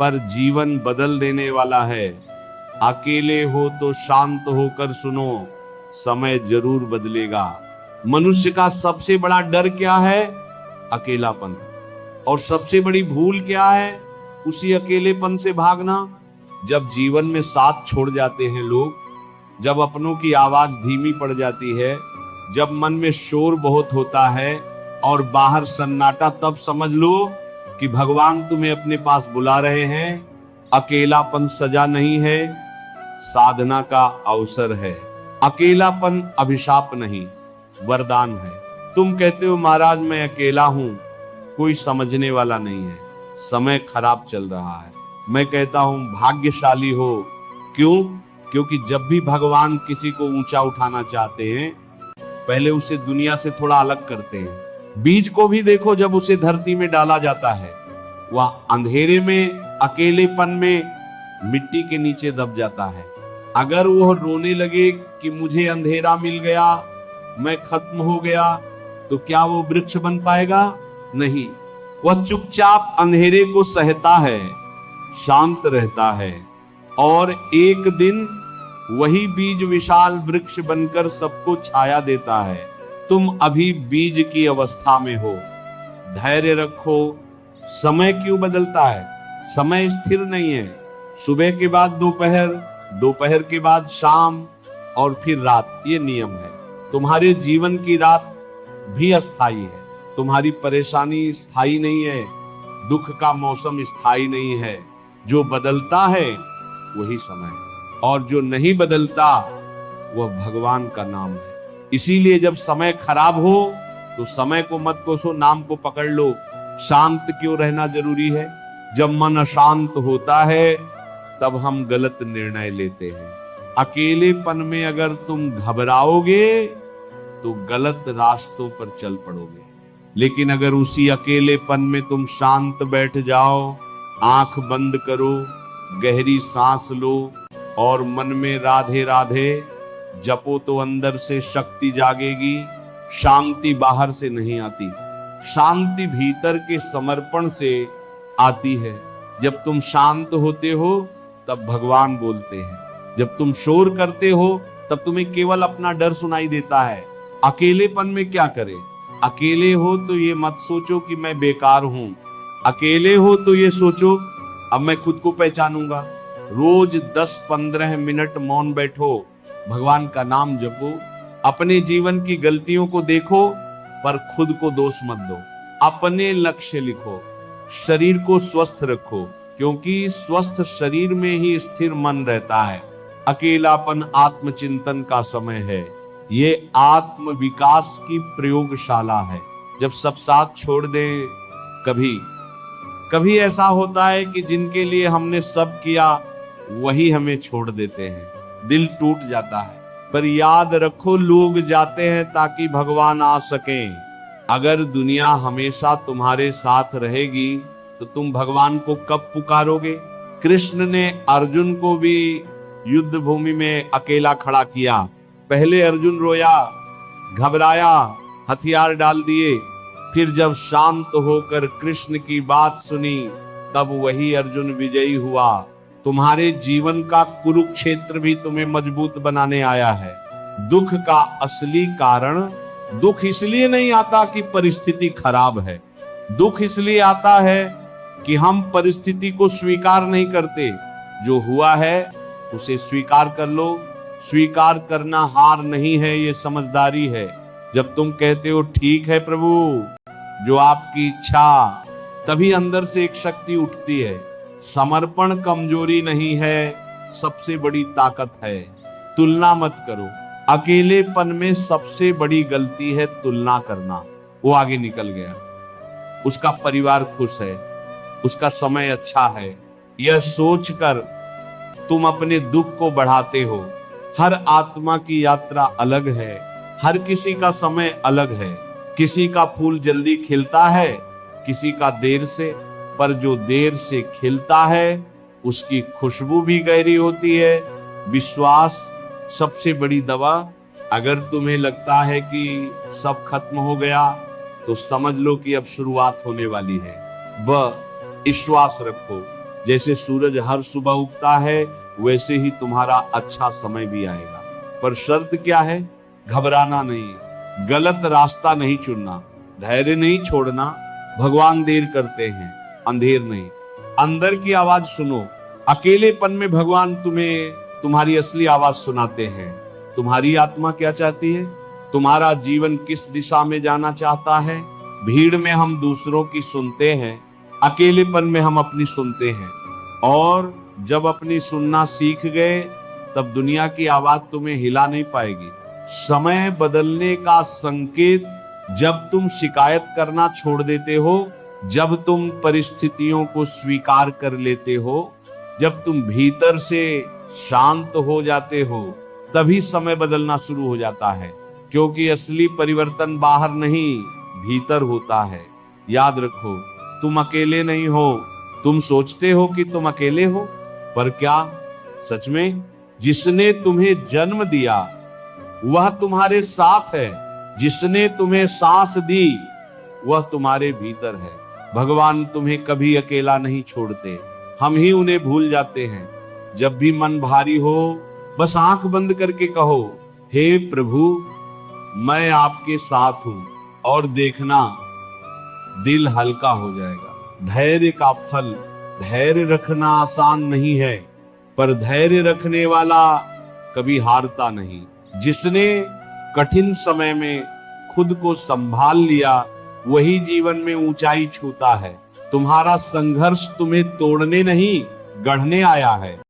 पर जीवन बदल देने वाला है। अकेले हो तो शांत होकर सुनो, समय जरूर बदलेगा। मनुष्य का सबसे बड़ा डर क्या है? अकेलापन। और सबसे बड़ी भूल क्या है? उसी अकेलेपन से भागना। जब जीवन में साथ छोड़ जाते हैं लोग, जब अपनों की आवाज धीमी पड़ जाती है, जब मन में शोर बहुत होता है और बाहर सन्नाटा, तब समझ लो कि भगवान तुम्हें अपने पास बुला रहे हैं। अकेलापन सजा नहीं है, साधना का अवसर है। अकेलापन अभिशाप नहीं, वरदान है। तुम कहते हो महाराज मैं अकेला हूं, कोई समझने वाला नहीं है, समय खराब चल रहा है। मैं कहता हूं भाग्यशाली हो। क्यों? क्योंकि जब भी भगवान किसी को ऊंचा उठाना चाहते हैं, पहले उसे दुनिया से थोड़ा अलग करते हैं। बीज को भी देखो, जब उसे धरती में डाला जाता है, वह अंधेरे में, अकेलेपन में, मिट्टी के नीचे दब जाता है। अगर वह रोने लगे कि मुझे अंधेरा मिल गया, मैं खत्म हो गया, तो क्या वो वृक्ष बन पाएगा? नहीं। वह चुपचाप अंधेरे को सहता है, शांत रहता है, और एक दिन वही बीज विशाल वृक्ष बनकर सबको छाया देता है। तुम अभी बीज की अवस्था में हो, धैर्य रखो। समय क्यों बदलता है? समय स्थिर नहीं है। सुबह के बाद दोपहर, दोपहर के बाद शाम, और फिर रात, ये नियम है। तुम्हारे जीवन की रात भी अस्थाई है। तुम्हारी परेशानी स्थायी नहीं है, दुख का मौसम स्थायी नहीं है। जो बदलता है वही समय है, और जो नहीं बदलता वह भगवान का नाम है। इसीलिए जब समय खराब हो तो समय को मत कोसो, नाम को पकड़ लो। शांत क्यों रहना जरूरी है? जब मन अशांत होता है तब हम गलत निर्णय लेते हैं। अकेलेपन में अगर तुम घबराओगे तो गलत रास्तों पर चल पड़ोगे। लेकिन अगर उसी अकेलेपन में तुम शांत बैठ जाओ, आंख बंद करो, गहरी सांस लो और मन में राधे राधे जपो, तो अंदर से शक्ति जागेगी। शांति बाहर से नहीं आती, शांति भीतर के समर्पण से आती है। जब तुम शांत होते हो तब भगवान बोलते हैं। जब तुम शोर करते हो तब तुम्हें केवल अपना डर सुनाई देता है। अकेलेपन में क्या करें? अकेले हो तो ये मत सोचो कि मैं बेकार हूं। अकेले हो तो ये सोचो अब मैं खुद को पहचानूंगा। रोज 10-15 मिनट मौन बैठो, भगवान का नाम जपो, अपने जीवन की गलतियों को देखो, पर खुद को दोष मत दो। अपने लक्ष्य लिखो, शरीर को स्वस्थ रखो, क्योंकि स्वस्थ शरीर में ही स्थिर मन रहता है। अकेलापन आत्मचिंतन का समय है। ये आत्म विकास की प्रयोगशाला है। जब सब साथ छोड़ दें, कभी कभी ऐसा होता है कि जिनके लिए हमने सब किया वही हमें छोड़ देते हैं, दिल टूट जाता है। पर याद रखो, लोग जाते हैं ताकि भगवान आ सकें। अगर दुनिया हमेशा तुम्हारे साथ रहेगी तो तुम भगवान को कब पुकारोगे? कृष्ण ने अर्जुन को भी युद्ध भूमि में अकेला खड़ा किया। पहले अर्जुन रोया, घबराया, हथियार डाल दिए, फिर जब शांत होकर कृष्ण की बात सुनी तब वही अर्जुन विजयी हुआ। तुम्हारे जीवन का कुरुक्षेत्र भी तुम्हें मजबूत बनाने आया है। दुख का असली कारण, दुख इसलिए नहीं आता कि परिस्थिति खराब है, दुख इसलिए आता है कि हम परिस्थिति को स्वीकार नहीं करते। जो हुआ है उसे स्वीकार कर लो। स्वीकार करना हार नहीं है, ये समझदारी है। जब तुम कहते हो ठीक है प्रभु, जो आपकी इच्छा, तभी अंदर से एक शक्ति उठती है। समर्पण कमजोरी नहीं है, सबसे बड़ी ताकत है। तुलना मत करो। अकेलेपन में सबसे बड़ी गलती है तुलना करना। वो आगे निकल गया, उसका परिवार खुश है, उसका समय अच्छा है, यह सोचकर तुम अपने दुख को बढ़ाते हो। हर आत्मा की यात्रा अलग है, हर किसी का समय अलग है। किसी का फूल जल्दी खिलता है, किसी का देर से, पर जो देर से खिलता है उसकी खुशबू भी गहरी होती है। विश्वास सबसे बड़ी दवा। अगर तुम्हें लगता है कि सब खत्म हो गया तो समझ लो कि अब शुरुआत होने वाली है। विश्वास रखो, जैसे सूरज हर सुबह उगता है वैसे ही तुम्हारा अच्छा समय भी आएगा। पर शर्त क्या है? घबराना नहीं, गलत रास्ता नहीं चुनना, धैर्य नहीं छोड़ना। भगवान देर करते हैं, अंधेर नहीं। अंदर की आवाज सुनो। अकेलेपन में भगवान तुम्हें तुम्हारी असली आवाज सुनाते हैं। तुम्हारी आत्मा क्या चाहती है? तुम्हारा जीवन किस दिशा में जाना चाहता है? भीड़ में हम दूसरों की सुनते हैं, अकेलेपन में हम अपनी सुनते हैं। और जब अपनी सुनना सीख गए तब दुनिया की आवाज तुम्हें हिला नहीं पाएगी। समय बदलने का संकेत जब तुम शिकायत करना छोड़ देते हो, जब तुम परिस्थितियों को स्वीकार कर लेते हो, जब तुम भीतर से शांत हो जाते हो, तभी समय बदलना शुरू हो जाता है। क्योंकि असली परिवर्तन बाहर नहीं, भीतर होता है। याद रखो, तुम अकेले नहीं हो। तुम सोचते हो कि तुम अकेले हो, पर क्या सच में जिसने तुम्हें जन्म दिया वह तुम्हारे साथ है? जिसने तुम्हें सांस दी वह तुम्हारे भीतर है। भगवान तुम्हें कभी अकेला नहीं छोड़ते, हम ही उन्हें भूल जाते हैं। जब भी मन भारी हो, बस आंख बंद करके कहो, हे प्रभु मैं आपके साथ हूं, और देखना दिल हल्का हो जाएगा। धैर्य का फल, धैर्य रखना आसान नहीं है, पर धैर्य रखने वाला कभी हारता नहीं। जिसने कठिन समय में खुद को संभाल लिया वही जीवन में ऊंचाई छूता है। तुम्हारा संघर्ष तुम्हें तोड़ने नहीं, गढ़ने आया है।